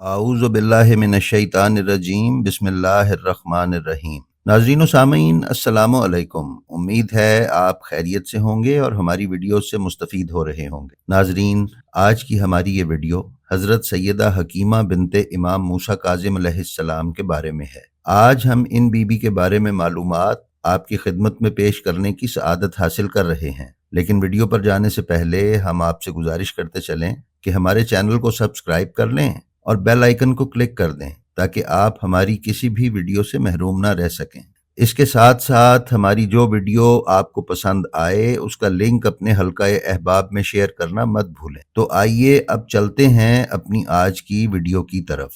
اعوذ باللہ من الشیطان الرجیم بسم اللہ الرحمن الرحیم۔ ناظرین و سامعین السلام علیکم، امید ہے آپ خیریت سے ہوں گے اور ہماری ویڈیو سے مستفید ہو رہے ہوں گے۔ ناظرین، آج کی ہماری یہ ویڈیو حضرت سیدہ حکیمہ بنت امام موسیٰ کاظم علیہ السلام کے بارے میں ہے۔ آج ہم ان بی بی کے بارے میں معلومات آپ کی خدمت میں پیش کرنے کی سعادت حاصل کر رہے ہیں، لیکن ویڈیو پر جانے سے پہلے ہم آپ سے گزارش کرتے چلیں کہ ہمارے چینل کو سبسکرائب کر لیں اور بیل آئیکن کو کلک کر دیں تاکہ آپ ہماری کسی بھی ویڈیو سے محروم نہ رہ سکیں۔ اس کے ساتھ ساتھ ہماری جو ویڈیو آپ کو پسند آئے اس کا لنک اپنے حلقہ احباب میں شیئر کرنا مت بھولیں۔ تو آئیے اب چلتے ہیں اپنی آج کی ویڈیو کی طرف۔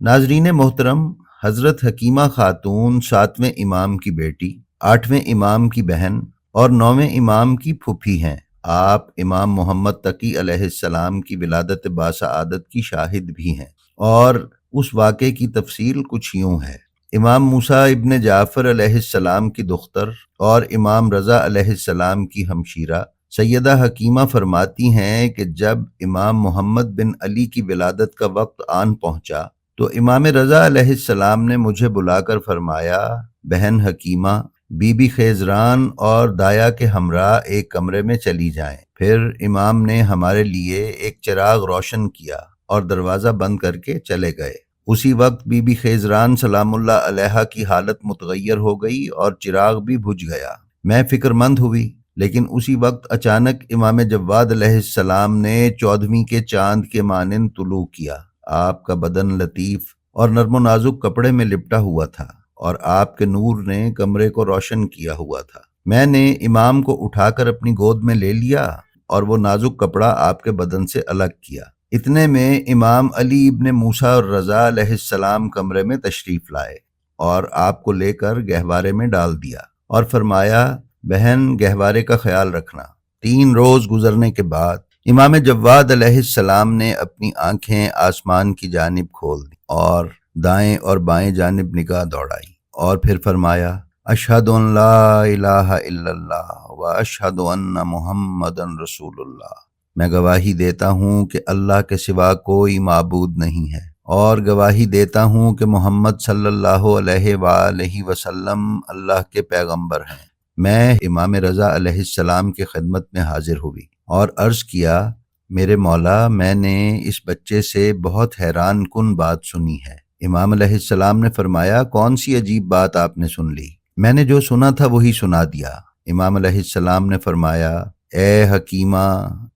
ناظرین محترم، حضرت حکیمہ خاتون 7ویں امام کی بیٹی، 8ویں امام کی بہن اور 9ویں امام کی پھوپھی ہیں۔ آپ امام محمد تقی علیہ السلام کی ولادت باسعادت کی شاہد بھی ہیں، اور اس واقعے کی تفصیل کچھ یوں ہے۔ امام موسیٰ ابن جعفر علیہ السلام کی دختر اور امام رضا علیہ السلام کی ہمشیرہ سیدہ حکیمہ فرماتی ہیں کہ جب امام محمد بن علی کی ولادت کا وقت آن پہنچا تو امام رضا علیہ السلام نے مجھے بلا کر فرمایا، بہن حکیمہ، بی بی خیزران اور دایا کے ہمراہ ایک کمرے میں چلی جائیں۔ پھر امام نے ہمارے لیے ایک چراغ روشن کیا اور دروازہ بند کر کے چلے گئے۔ اسی وقت بی بی خیزران سلام اللہ علیہا کی حالت متغیر ہو گئی اور چراغ بھی بجھ گیا۔ میں فکر مند ہوئی، لیکن اسی وقت اچانک امام جواد علیہ السلام نے 14ویں کے چاند کے مانند طلوع کیا۔ آپ کا بدن لطیف اور نرم و نازک کپڑے میں لپٹا ہوا تھا اور آپ کے نور نے کمرے کو روشن کیا ہوا تھا۔ میں نے امام کو اٹھا کر اپنی گود میں لے لیا اور وہ نازک کپڑا آپ کے بدن سے الگ کیا۔ اتنے میں امام علی ابن موسیٰ اور رضا علیہ السلام کمرے میں تشریف لائے اور آپ کو لے کر گہوارے میں ڈال دیا اور فرمایا، بہن گہوارے کا خیال رکھنا۔ 3 روز گزرنے کے بعد امام جواد علیہ السلام نے اپنی آنکھیں آسمان کی جانب کھول دی اور دائیں اور بائیں جانب نگاہ دوڑائی اور پھر فرمایا، اشہد ان لا الہ الا اللہ و اشہد ان محمدن رسول اللہ۔ میں گواہی دیتا ہوں کہ اللہ کے سوا کوئی معبود نہیں ہے، اور گواہی دیتا ہوں کہ محمد صلی اللہ علیہ وآلہ وسلم اللہ کے پیغمبر ہیں۔ میں امام رضا علیہ السلام کی خدمت میں حاضر ہوئی اور عرض کیا، میرے مولا، میں نے اس بچے سے بہت حیران کن بات سنی ہے۔ امام علیہ السلام نے فرمایا، کون سی عجیب بات آپ نے سن لی؟ میں نے جو سنا تھا وہی سنا دیا۔ امام علیہ السلام نے فرمایا، اے حکیمہ،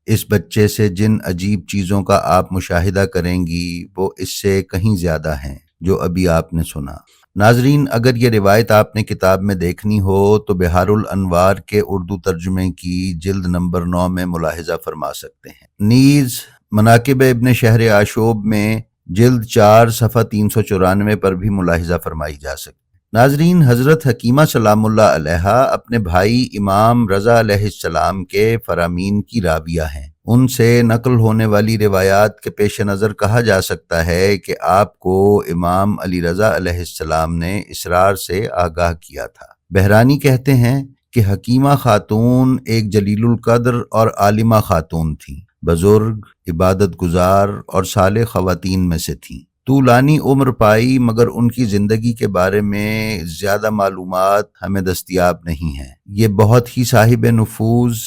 اس بچے سے جن عجیب چیزوں کا آپ مشاہدہ کریں گی وہ اس سے کہیں زیادہ ہیں جو ابھی آپ نے سنا۔ ناظرین، اگر یہ روایت آپ نے کتاب میں دیکھنی ہو تو بحار الانوار کے اردو ترجمے کی جلد نمبر 9 میں ملاحظہ فرما سکتے ہیں۔ نیز مناقب ابن شہر آشوب میں جلد 4 صفحہ 394 پر بھی ملاحظہ فرمائی جا سکتی۔ ناظرین، حضرت حکیمہ سلام اللہ علیہا اپنے بھائی امام رضا علیہ السلام کے فرامین کی راویہ ہیں۔ ان سے نقل ہونے والی روایات کے پیش نظر کہا جا سکتا ہے کہ آپ کو امام علی رضا علیہ السلام نے اسرار سے آگاہ کیا تھا۔ بہرانی کہتے ہیں کہ حکیمہ خاتون ایک جلیل القدر اور عالمہ خاتون تھیں، بزرگ، عبادت گزار اور صالح خواتین میں سے تھیں۔ طولانی عمر پائی، مگر ان کی زندگی کے بارے میں زیادہ معلومات ہمیں دستیاب نہیں ہیں۔ یہ بہت ہی صاحب نفوذ،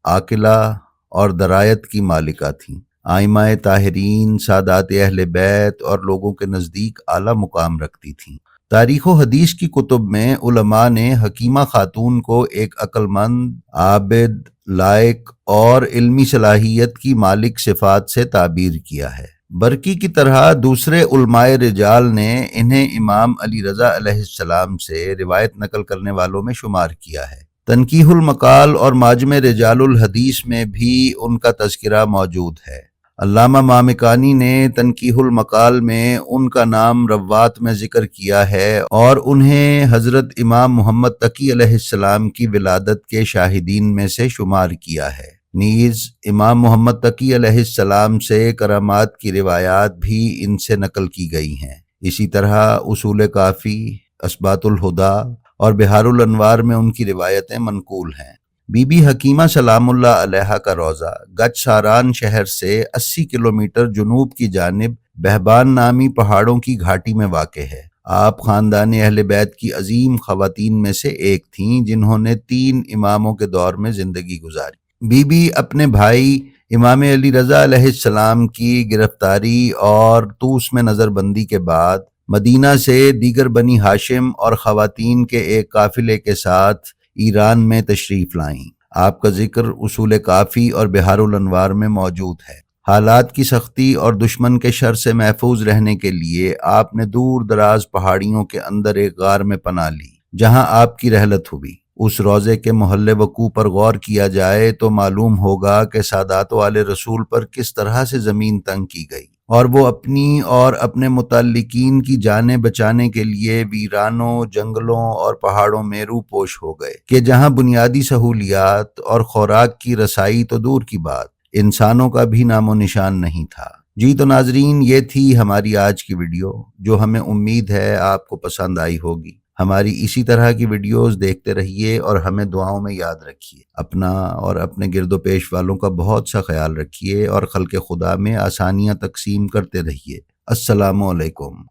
عاقلہ اور درایت کی مالکہ تھیں۔ آئمہ طاہرین، سادات اہل بیت اور لوگوں کے نزدیک اعلیٰ مقام رکھتی تھیں۔ تاریخ و حدیث کی کتب میں علماء نے حکیمہ خاتون کو ایک عقل مند، عابد، لائق اور علمی صلاحیت کی مالک صفات سے تعبیر کیا ہے۔ برقی کی طرح دوسرے علماء رجال نے انہیں امام علی رضا علیہ السلام سے روایت نقل کرنے والوں میں شمار کیا ہے۔ تنقیح المقال اور ماجم رجال الحدیث میں بھی ان کا تذکرہ موجود ہے۔ علامہ مامکانی نے تنقیح المقال میں ان کا نام روات میں ذکر کیا ہے اور انہیں حضرت امام محمد تقی علیہ السلام کی ولادت کے شاہدین میں سے شمار کیا ہے۔ نیز امام محمد تقی علیہ السلام سے کرامات کی روایات بھی ان سے نقل کی گئی ہیں۔ اسی طرح اصول کافی، اثبات الہدا اور بحار الانوار میں ان کی روایتیں منقول ہیں۔ بی بی حکیمہ سلام اللہ علیہا کا روضہ گچ ساران شہر سے 80 کلومیٹر جنوب کی جانب بہبان نامی پہاڑوں کی گھاٹی میں واقع ہے۔ آپ خاندان اہل بیت کی عظیم خواتین میں سے ایک تھیں جنہوں نے 3 اماموں کے دور میں زندگی گزاری۔ بی بی اپنے بھائی امام علی رضا علیہ السلام کی گرفتاری اور طوس میں نظر بندی کے بعد مدینہ سے دیگر بنی ہاشم اور خواتین کے ایک قافلے کے ساتھ ایران میں تشریف لائیں۔ آپ کا ذکر اصول کافی اور بحار الانوار میں موجود ہے۔ حالات کی سختی اور دشمن کے شر سے محفوظ رہنے کے لیے آپ نے دور دراز پہاڑیوں کے اندر ایک غار میں پناہ لی جہاں آپ کی رحلت ہوئی۔ اس روضے کے محل وقوع پر غور کیا جائے تو معلوم ہوگا کہ سادات والے رسول پر کس طرح سے زمین تنگ کی گئی اور وہ اپنی اور اپنے متعلقین کی جانیں بچانے کے لیے ویرانوں، جنگلوں اور پہاڑوں میں روپوش ہو گئے کہ جہاں بنیادی سہولیات اور خوراک کی رسائی تو دور کی بات، انسانوں کا بھی نام و نشان نہیں تھا۔ جی تو ناظرین، یہ تھی ہماری آج کی ویڈیو جو ہمیں امید ہے آپ کو پسند آئی ہوگی۔ ہماری اسی طرح کی ویڈیوز دیکھتے رہیے اور ہمیں دعاؤں میں یاد رکھیے۔ اپنا اور اپنے گرد و پیش والوں کا بہت سا خیال رکھیے اور خلق خدا میں آسانیاں تقسیم کرتے رہیے۔ السلام علیکم۔